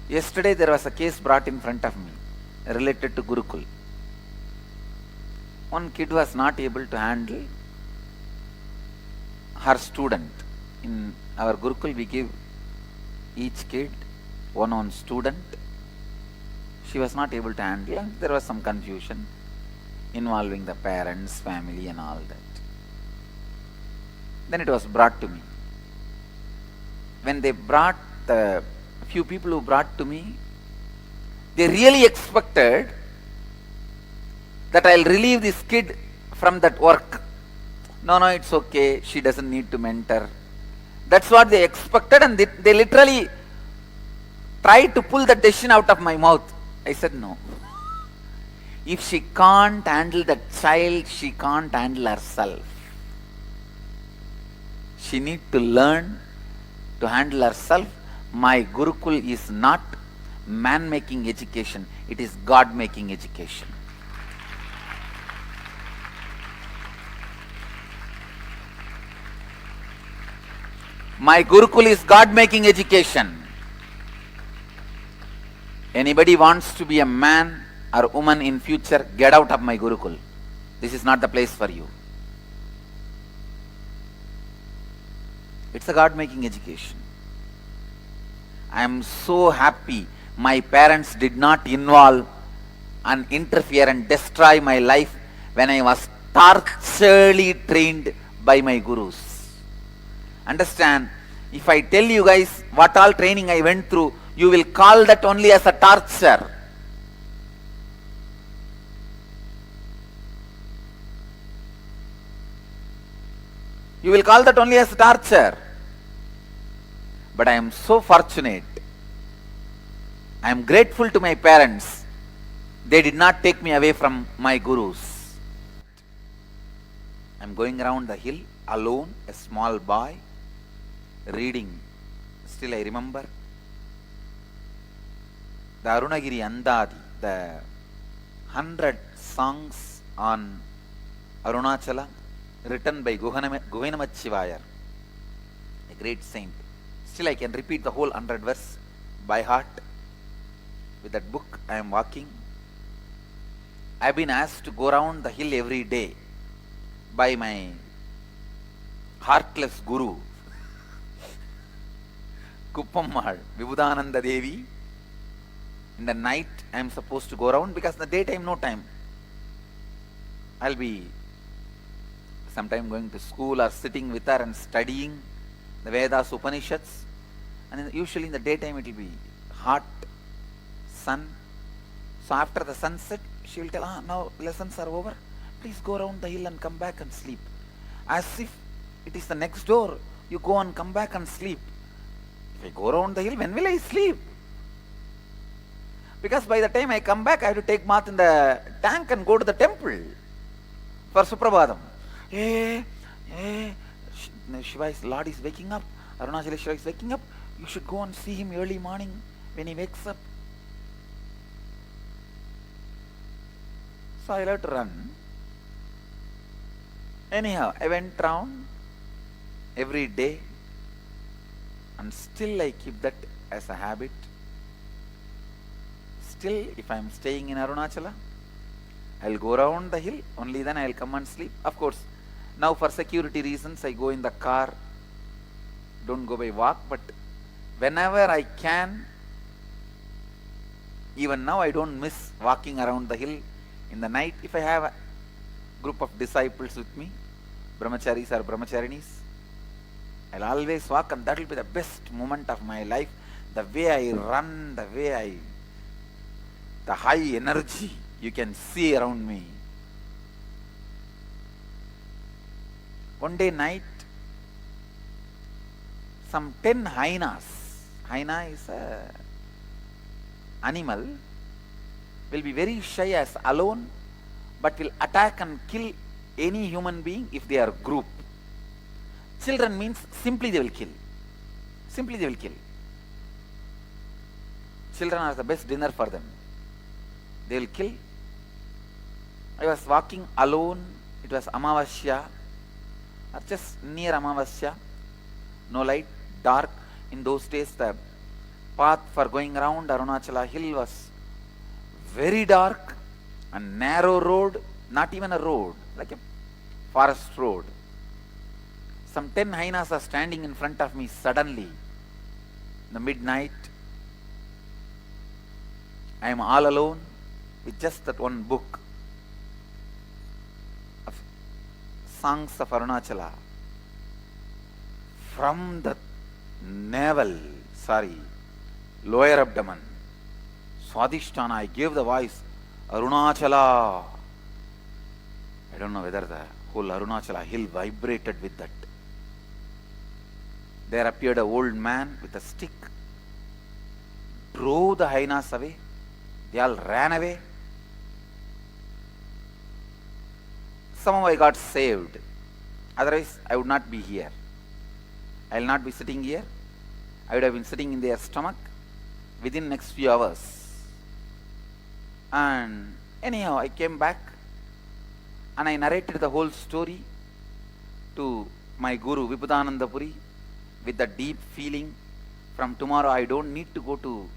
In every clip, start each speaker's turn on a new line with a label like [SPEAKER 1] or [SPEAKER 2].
[SPEAKER 1] Yesterday there was a case brought in front of me related to Gurukul. One kid was not able to handle her student. In our Gurukul we give each kid one student. She was not able to handle, and there was some confusion involving the parents, family and all that. Then it was brought to me. When they brought, the few people who brought to me, they really expected that I'll relieve this kid from that work. No, it's okay, she doesn't need to mentor. That's what they expected, and they literally tried to pull the decision out of my mouth. I said no. If she can't handle the child, she can't handle herself. She needs to learn to handle herself. My Gurukul is not man-making education, it is God-making education. My Gurukul is God-making education. Anybody wants to be a man or woman in future, get out of my Gurukul. This is not the place for you. It's a God-making education. I am so happy my parents did not involve and interfere and destroy my life when I was torturely trained by my gurus. Understand, if I tell you guys what all training I went through, you will call that only as a torture. You will call that only as torture. But I am so fortunate. I am grateful to my parents. They did not take me away from my gurus. I am going around the hill alone, a small boy, reading. Still I remember the Arunagiri Andadi, the 100 songs on Arunachala, written by Govinamachivayar, a great saint. Still I can repeat the whole 100 verse by heart. With that book I am walking. I have been asked to go around the hill every day by my heartless guru, Kuppammal, Vibhudananda Devi. In the night I am supposed to go around, because in the daytime no time. I'll be sometime going to school or sitting with her and studying the Vedas, Upanishads, and usually in the daytime it will be hot sun. So after the sunset she will tell, now lessons are over, please go around the hill and come back and sleep. As if it is the next door, you go and come back and sleep. If I go around the hill, when will I sleep? Because by the time I come back, I have to take bath in the tank and go to the temple for Suprabhadam. Shiva's Lord is waking up, Arunachaleshwara is waking up, you should go and see him early morning when he wakes up. So I have to run. Anyhow, I went round every day, and still I keep that as a habit. Still, if I am staying in Arunachala, I will go around the hill, only then I will come and sleep. Of course, now for security reasons I go in the car, don't go by walk, but whenever I can, even now I don't miss walking around the hill in the night. If I have a group of disciples with me, brahmacharis or brahmacharinis, I'll always walk, and that will be the best moment of my life. The way I run, the high energy you can see around me. One day night, some 10 hyenas, hyena is a animal, will be very shy as alone, but will attack and kill any human being if they are group. Children means simply they will kill. Simply they will kill. Children are the best dinner for them. They will kill. I was walking alone. It was Amavasya, or just near Amavasya. No light, dark. In those days the path for going around Arunachala hill was very dark, a narrow road, not even a road, like a forest road. Some 10 hyenas are standing in front of me suddenly. In the midnight, I am all alone with just that one book of songs of Arunachala. From the lower abdomen, Swadhisthana, I gave the voice, Arunachala. I don't know whether the whole Arunachala hill vibrated with that. There appeared an old man with a stick, drove the hyenas away. They all ran away. Somehow I got saved. Otherwise, I would not be here. I will not be sitting here. I would have been sitting in their stomach within next few hours. And anyhow, I came back and I narrated the whole story to my Guru Vibhudananda Puri with the deep feeling. From tomorrow I don't need to go to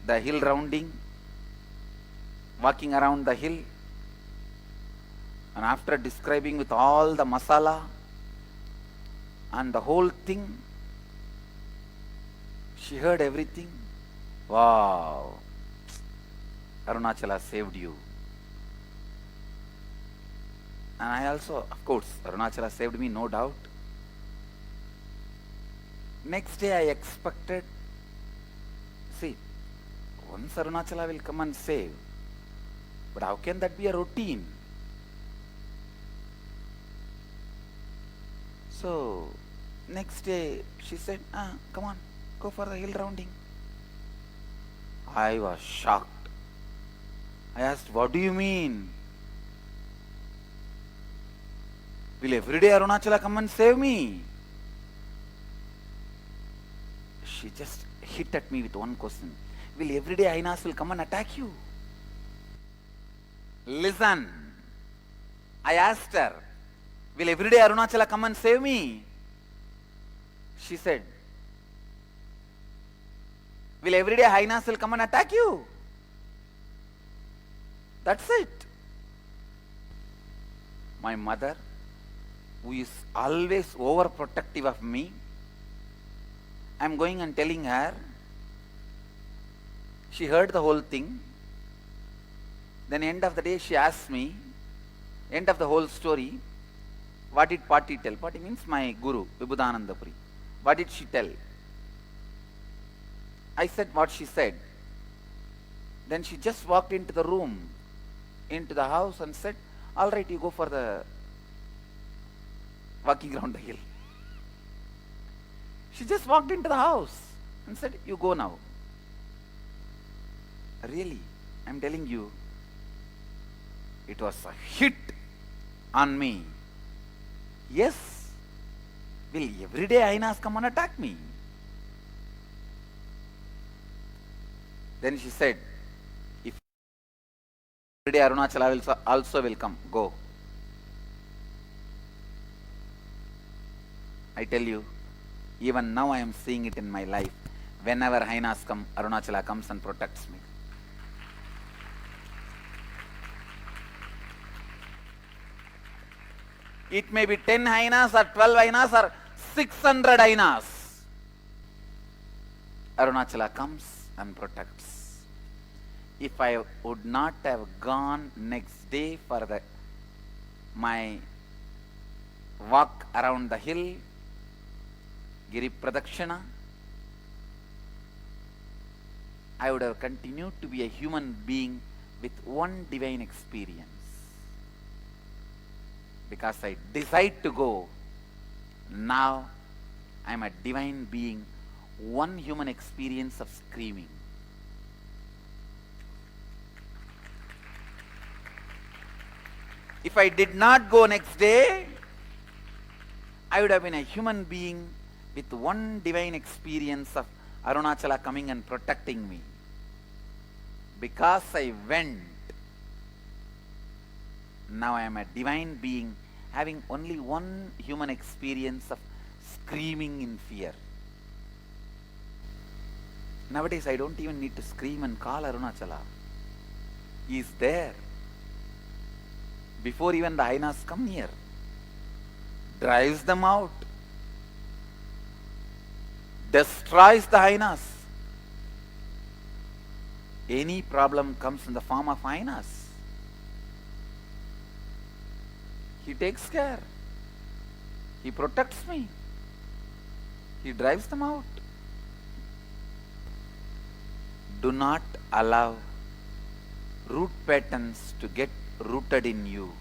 [SPEAKER 1] the hill rounding, walking around the hill. And after describing with all the masala and the whole thing, she heard everything. Wow, Arunachala saved you. And I also, of course, Arunachala saved me, no doubt. Next day I expected, see, once Arunachala will come and save, but how can that be a routine? So, next day she said, come on, go for the hill rounding. I was shocked. I asked, what do you mean? Will every day Arunachala come and save me? She just hit at me with one question. Will every day hyenas will come and attack you? Listen. I asked her, will every day Arunachala come and save me? She said, will every day hyenas will come and attack you? That's it. My mother, who is always overprotective of me, I am going and telling her. She heard the whole thing. Then end of the day she asked me, end of the whole story, what did Pati tell? Pati means my Guru, Vibhudananda Puri. What did she tell? I said what she said. Then she just walked into the room, into the house and said, all right, you go for the walking around the hill. She just walked into the house and said, you go now. Really, I am telling you, it was a hit on me. Yes, will every day hyenas come and attack me? Then she said, if every day Arunachala also will come, go. I tell you, even now I am seeing it in my life. Whenever hyenas come, Arunachala comes and protects me. It may be 10 hyenas or 12 hyenas or 600 hyenas. Arunachala comes and protects. If I would not have gone next day for my walk around the hill, Giri Pradakshina, I would have continued to be a human being with one divine experience. Because I decide to go, now I am a divine being, one human experience of screaming. If I did not go next day, I would have been a human being with one divine experience of Arunachala coming and protecting me. Because I went, now I am a divine being having only one human experience of screaming in fear. Nowadays, I don't even need to scream and call Arunachala. He is there. Before even the hyenas come near, drives them out, destroys the hyenas. Any problem comes in the form of hyenas, he takes care. He protects me. He drives them out. Do not allow root patterns to get rooted in you.